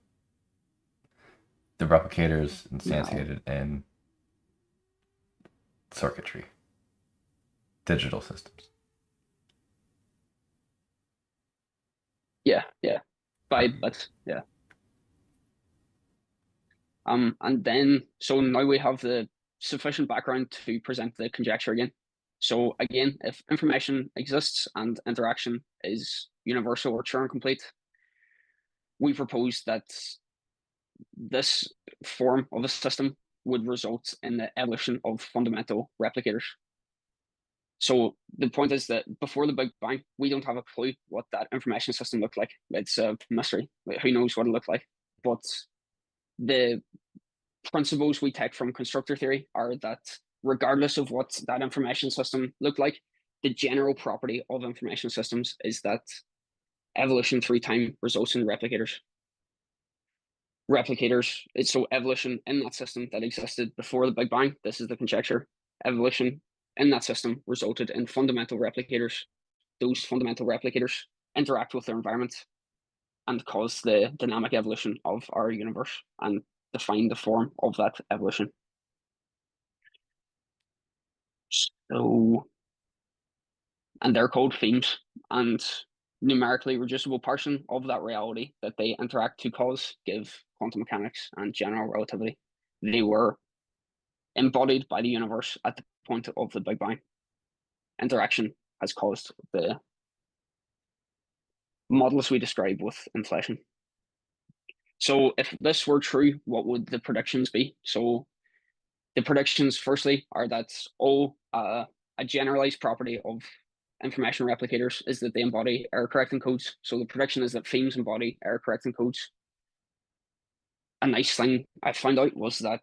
the replicators Now, instantiated in circuitry, digital systems. yeah, but yeah. And then so now we have the sufficient background to present the conjecture again. So again, if information exists and interaction is universal or Turing complete, we propose that this form of a system would result in the evolution of fundamental replicators. So the point is that before the Big Bang, we don't have a clue what that information system looked like. It's a mystery. Who knows what it looked like? But the principles we take from constructor theory are that regardless of what that information system looked like, the general property of information systems is that evolution through time results in replicators. Replicators, it's so evolution in that system that existed before the Big Bang, this is the conjecture. Evolution in that system resulted in fundamental replicators. Those fundamental replicators interact with their environment and cause the dynamic evolution of our universe and define the form of that evolution. So, and they're called Femes, and numerically reducible portion of that reality that they interact to cause give quantum mechanics and general relativity. They were embodied by the universe at the point of the Big Bang. Interaction has caused the models we describe with inflation. So if this were true, what would the predictions be? So the predictions, firstly, are that all a generalized property of information replicators is that they embody error correcting codes. So the prediction is that Femes embody error correcting codes. A nice thing I found out was that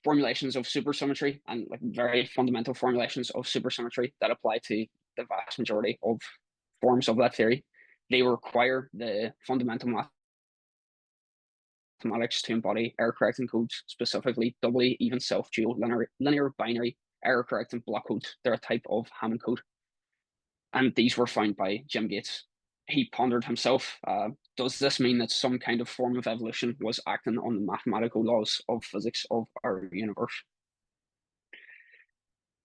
formulations of supersymmetry and like very fundamental formulations of supersymmetry that apply to the vast majority of forms of that theory, they require the fundamental mathematics to embody error correcting codes, specifically doubly even self-dual linear binary error correcting block codes. They're a type of Hammond code. And these were found by Jim Gates. He pondered himself, does this mean that some kind of form of evolution was acting on the mathematical laws of physics of our universe?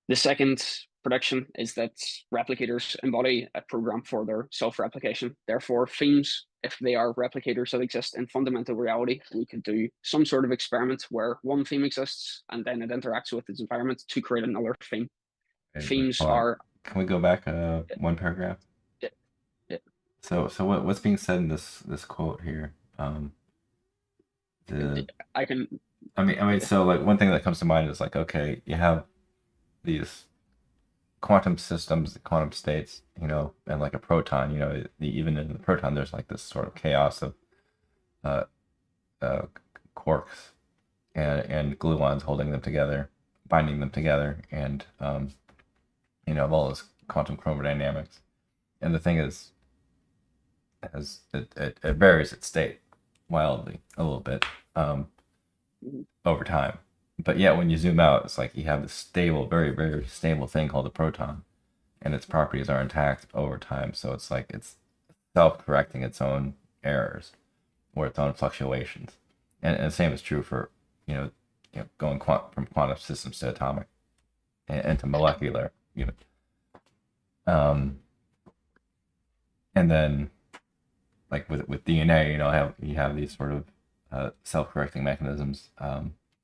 The second prediction is that replicators embody a program for their self-replication. Therefore, Femes, if they are replicators that exist in fundamental reality, we could do some sort of experiment where one Feme exists and then it interacts with its environment to create another Feme. Wait, Femes hold on. are Can we go back one paragraph? So what's being said in this quote here? The I can. I mean, so like one thing that comes to mind is like, okay, you have these quantum systems, quantum states, and like a proton, even in the proton, there's like this sort of chaos of uh, uh, quarks and gluons holding them together, binding them together, and all this quantum chromodynamics. And the thing is, as it varies its state wildly a little bit over time. but yet when you zoom out, it's like you have this stable, very, very stable thing called a proton, and its properties are intact over time. So it's like it's self-correcting its own errors or its own fluctuations. And the same is true for, going from quantum systems to atomic and to molecular, even. And then, like with DNA, you have these sort of self-correcting mechanisms.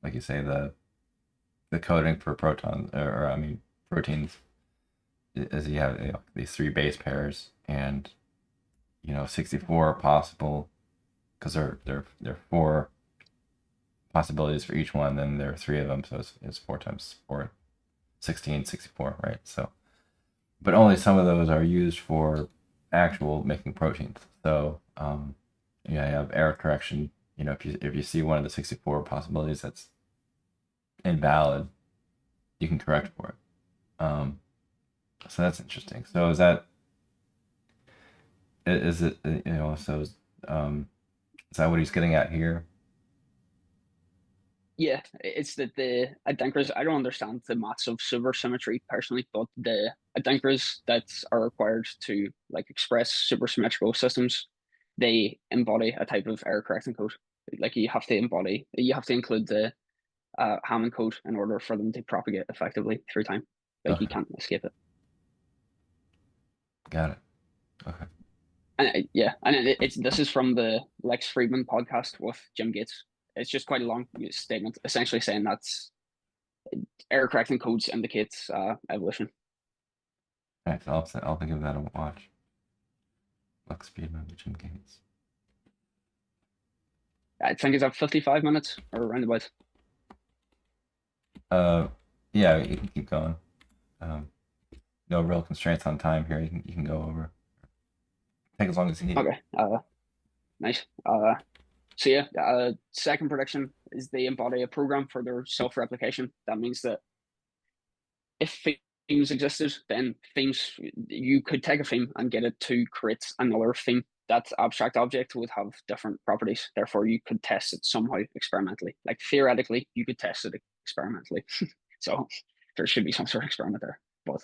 Like you say, the coding for protons, or I mean proteins, is you have these 3 base pairs, and 64 possible, because there are 4 possibilities for each one. Then there are 3 of them, so it's 4 times 4, 16, 64, right? So, but only some of those are used for actual making proteins. So you have error correction. If you see one of the 64 possibilities that's invalid, you can correct for it. So that's interesting. So is that is it so is that what he's getting at here? Yeah, it's that the adinkras, I don't understand the maths of supersymmetry personally, but the adinkras that are required to like express supersymmetrical systems, they embody a type of error correcting code. Like you have to include the Hammond code in order for them to propagate effectively through time. Like you Okay. can't escape it. Got it. Okay. And this is from the Lex Friedman podcast with Jim Gates. It's just quite a long statement, essentially saying that error correcting codes indicates evolution. All right, so I'll give that a watch. Lex Friedman with Jim Gates. I think it's at 55 minutes or around about. Yeah, you can keep going. No real constraints on time here. You can go over. Take as long as you need. Okay. Nice. So yeah, second prediction is they embody a program for their self-replication. That means that if themes existed, then themes, you could take a theme and get it to create another theme. That abstract object would have different properties. Therefore, you could test it somehow experimentally. Like theoretically, you could test it experimentally. So there should be some sort of experiment there. But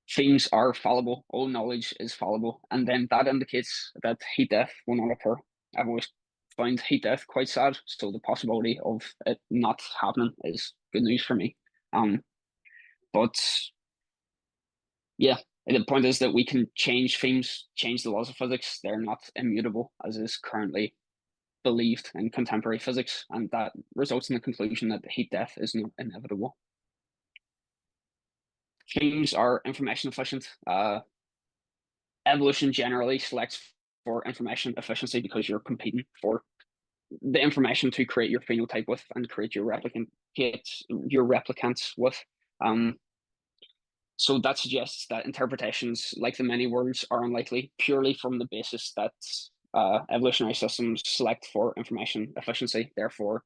themes are fallible. All knowledge is fallible, and then that indicates that heat death will not occur. I've always found heat death quite sad, so the possibility of it not happening is good news for me. But yeah, the point is that we can change themes, change the laws of physics. They're not immutable, as is currently believed in contemporary physics, and that results in the conclusion that the heat death is not inevitable. Themes are information efficient. Evolution generally selects for information efficiency because you're competing for the information to create your phenotype with and create your replicants with. So that suggests that interpretations like the many words are unlikely purely from the basis that evolutionary systems select for information efficiency. Therefore,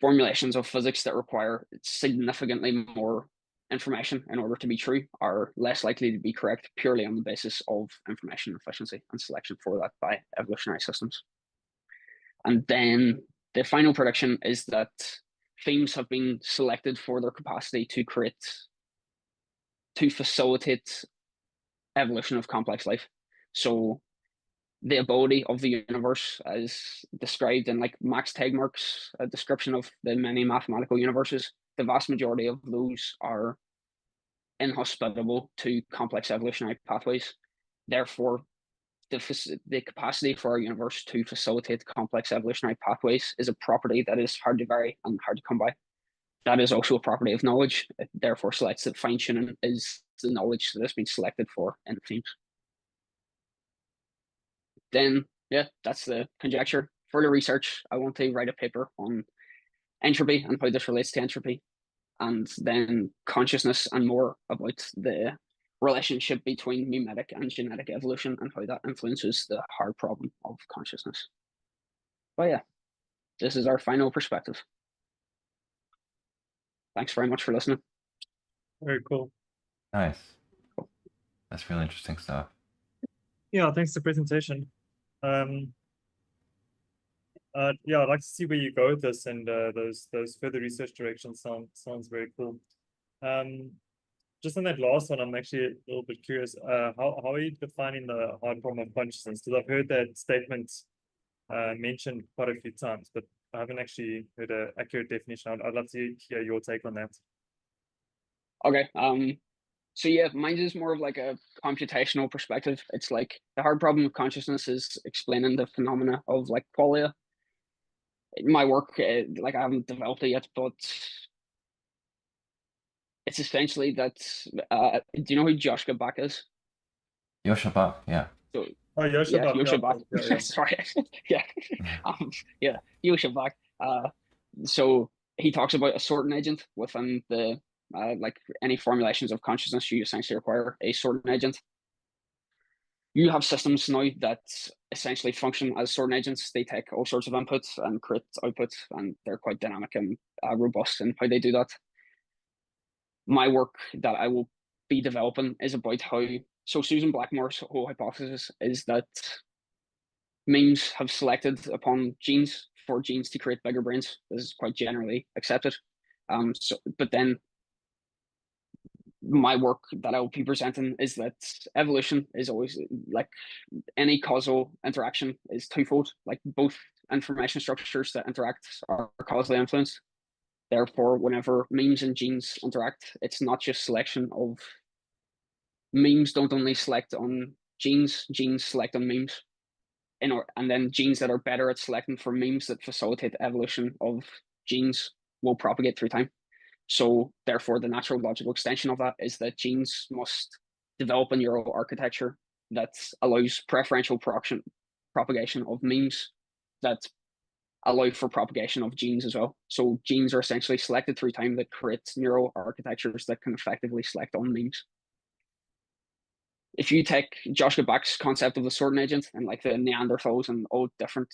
formulations of physics that require significantly more information in order to be true are less likely to be correct purely on the basis of information efficiency and selection for that by evolutionary systems. And then the final prediction is that themes have been selected for their capacity to facilitate evolution of complex life. So the ability of the universe as described in like Max Tegmark's description of the many mathematical universes, the vast majority of those are inhospitable to complex evolutionary pathways. Therefore, the capacity for our universe to facilitate complex evolutionary pathways is a property that is hard to vary and hard to come by. That is also a property of knowledge. It therefore selects that fine-tuning is the knowledge that has been selected for in themes. Then, yeah, that's the conjecture. Further research, I want to write a paper on entropy and how this relates to entropy, and then consciousness and more about the relationship between mimetic and genetic evolution and how that influences the hard problem of consciousness. But yeah, this is our final perspective. Thanks very much for listening. Very cool. Nice. That's really interesting stuff. Yeah, thanks for the presentation. Yeah, I'd like to see where you go with this, and those further research directions sounds very cool. Just on that last one, I'm actually a little bit curious. How are you defining the hard problem of consciousness? Because I've heard that statement mentioned quite a few times, but I haven't actually heard an accurate definition. I'd love to hear your take on that. Okay. So yeah, mine is more of like a computational perspective. It's like the hard problem of consciousness is explaining the phenomena of like qualia. My work, like I haven't developed it yet, but it's essentially that. Do you know who Joshua Bach is? Yoshaba, yeah. So Oh, Yoshua yeah, Bach, Joshua Bach. yeah. Sorry, yeah, yeah, Joshua Bach. So he talks about a sorting agent within the like any formulations of consciousness. You essentially require a sorting agent. You have systems now that essentially function as sorting agents. They take all sorts of inputs and create outputs, and they're quite dynamic and robust in how they do that. My work that I will be developing is about how. So Susan Blackmore's whole hypothesis is that memes have selected upon genes for genes to create bigger brains. This is quite generally accepted. But then my work that I will be presenting is that evolution is always like any causal interaction is twofold. Like both information structures that interact are causally influenced. Therefore, whenever memes and genes interact, it's not just selection of memes don't only select on genes, genes select on memes. And then genes that are better at selecting for memes that facilitate the evolution of genes will propagate through time. So therefore, the natural logical extension of that is that genes must develop a neural architecture that allows preferential propagation of memes that allow for propagation of genes as well. So genes are essentially selected through time that create neural architectures that can effectively select on memes. If you take Joshua Bach's concept of the sorting agent and like the Neanderthals and all different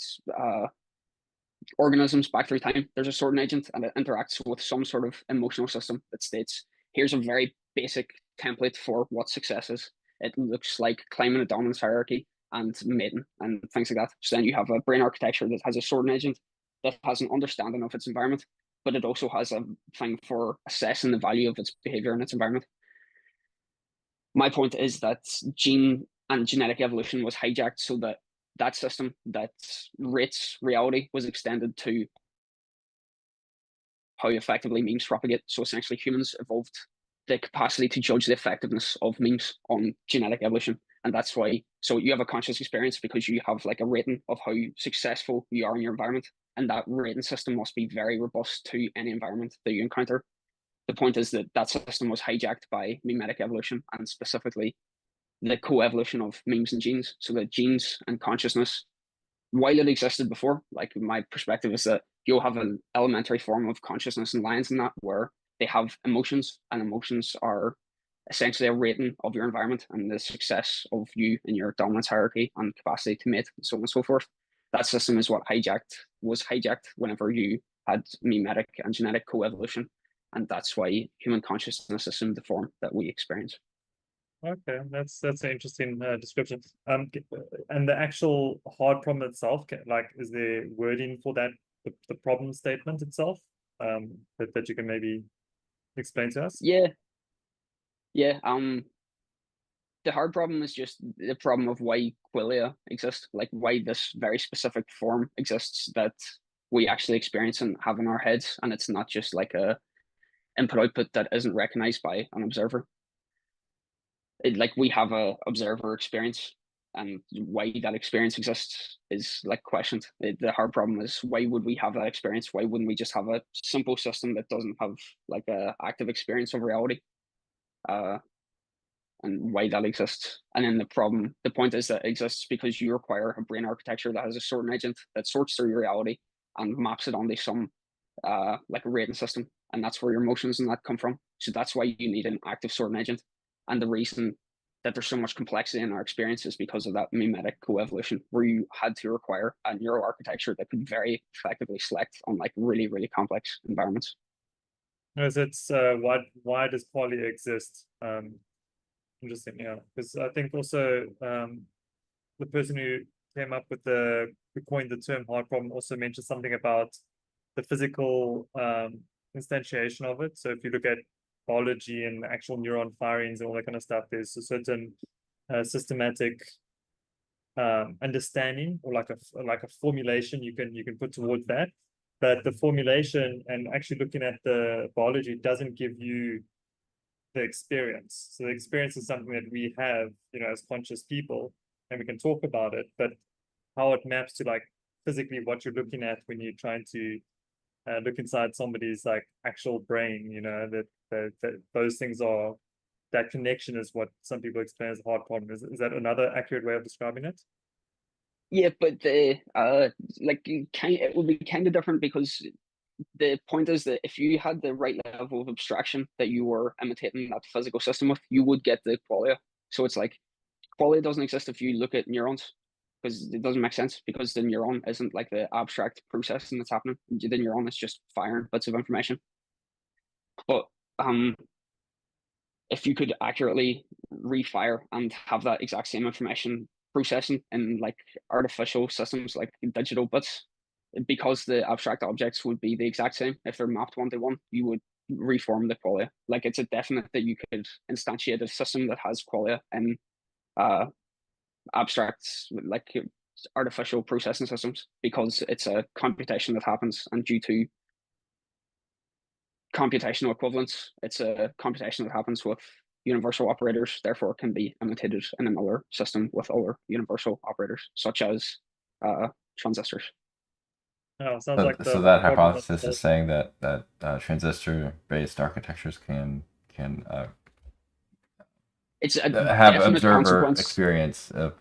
organisms back through time, there's a sorting agent and it interacts with some sort of emotional system that states, here's a very basic template for what success is. It looks like climbing a dominance hierarchy and mating and things like that. So then you have a brain architecture that has a sorting agent that has an understanding of its environment, but it also has a thing for assessing the value of its behavior in its environment. My point is that gene and genetic evolution was hijacked so that that system that rates reality was extended to how effectively memes propagate. So essentially humans evolved the capacity to judge the effectiveness of memes on genetic evolution. And that's why, so you have a conscious experience because you have like a rating of how successful you are in your environment. And that rating system must be very robust to any environment that you encounter. The point is that that system was hijacked by mimetic evolution and specifically the co-evolution of memes and genes. So that genes and consciousness, while it existed before, like my perspective is that you'll have an elementary form of consciousness in lions and that where they have emotions, and emotions are essentially a rating of your environment and the success of you in your dominance hierarchy and capacity to mate and so on and so forth. That system is what was hijacked whenever you had mimetic and genetic co-evolution. And that's why human consciousness assumed the form that we experience. Okay, that's an interesting description. And the actual hard problem itself, like, is there wording for that, the problem statement itself, that you can maybe explain to us? Yeah. The hard problem is just the problem of why qualia exist, like why this very specific form exists that we actually experience and have in our heads, and it's not just like a input output that isn't recognized by an observer. Like we have a observer experience, and why that experience exists is like questioned. The hard problem is why would we have that experience? Why wouldn't we just have a simple system that doesn't have like a active experience of reality? And why that exists. And then the point is that it exists because you require a brain architecture that has a sorting agent that sorts through your reality and maps it onto some like a rating system. And that's where your emotions and that come from. So that's why you need an active sorting agent. And the reason that there's so much complexity in our experience is because of that mimetic co-evolution, where you had to require a neural architecture that could very effectively select on like really, really complex environments. As it's why does qualia exist? Interesting, yeah, because I think also the person who came up with who coined the term hard problem also mentioned something about the physical instantiation of it. So if you look at biology and actual neuron firings and all that kind of stuff, there's a certain systematic understanding, or like a formulation you can put towards that. But the formulation and actually looking at the biology doesn't give you the experience. So the experience is something that we have, as conscious people, and we can talk about it, but how it maps to like physically what you're looking at when you're trying to look inside somebody's like actual brain, that those things are, that connection is what some people explain as a hard problem. Is that another accurate way of describing it? Yeah, but it would be kind of different, because the point is that if you had the right level of abstraction that you were imitating that physical system with, you would get the qualia. So it's like qualia doesn't exist if you look at neurons, because it doesn't make sense, because the neuron isn't like the abstract processing that's happening. The neuron is just firing bits of information. But if you could accurately refire and have that exact same information processing in like artificial systems, like digital bits, because the abstract objects would be the exact same, if they're mapped 1-to-1, you would reform the qualia. Like, it's a definite that you could instantiate a system that has qualia in abstract, like artificial processing systems, because it's a computation that happens, and due to computational equivalence, it's a computation that happens with universal operators, therefore can be imitated in another system with other universal operators, such as transistors. Oh, sounds like So that hypothesis is saying that transistor-based architectures can it's a have observer consequence. experience of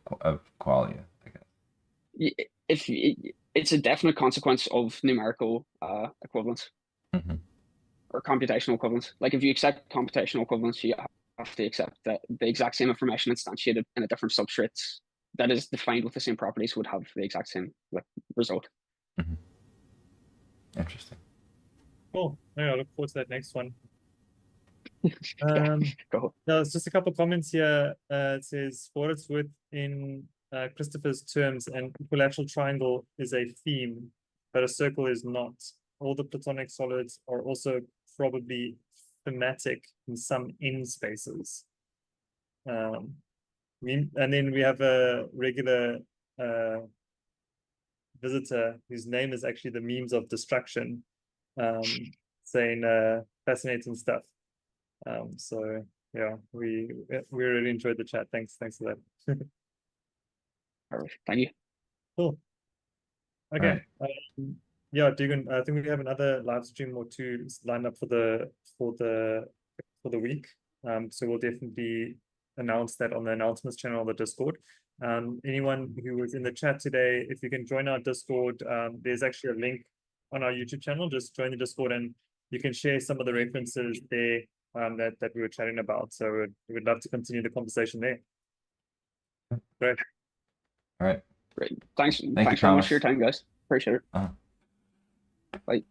qualia, I guess. If it's a definite consequence of numerical equivalence. Mm-hmm. Or computational equivalence. Like, if you accept computational equivalence, you have to accept that the exact same information instantiated in a different substrate that is defined with the same properties would have the exact same result. Mm-hmm. Interesting. Cool. Yeah, I look forward to that next one. Go. There's just a couple of comments here. It says, for what it's worth, in Christopher's terms, an equilateral triangle is a theme, but a circle is not. All the Platonic solids are also probably thematic in some n spaces. And then we have a regular visitor whose name is actually the memes of destruction, saying fascinating stuff. So yeah, we really enjoyed the chat. Thanks for that. Perfect. Thank you. Cool. Okay. Right. Yeah, Dugan, I think we have another live stream or two lined up for the week. So we'll definitely announce that on the announcements channel of the Discord. Anyone who was in the chat today, if you can join our Discord, there's actually a link on our YouTube channel. Just join the Discord and you can share some of the references there that we were chatting about. So we'd love to continue the conversation there. Great. All right. Great. Thanks you, very much for your time, guys. Appreciate it. Uh-huh. Bye.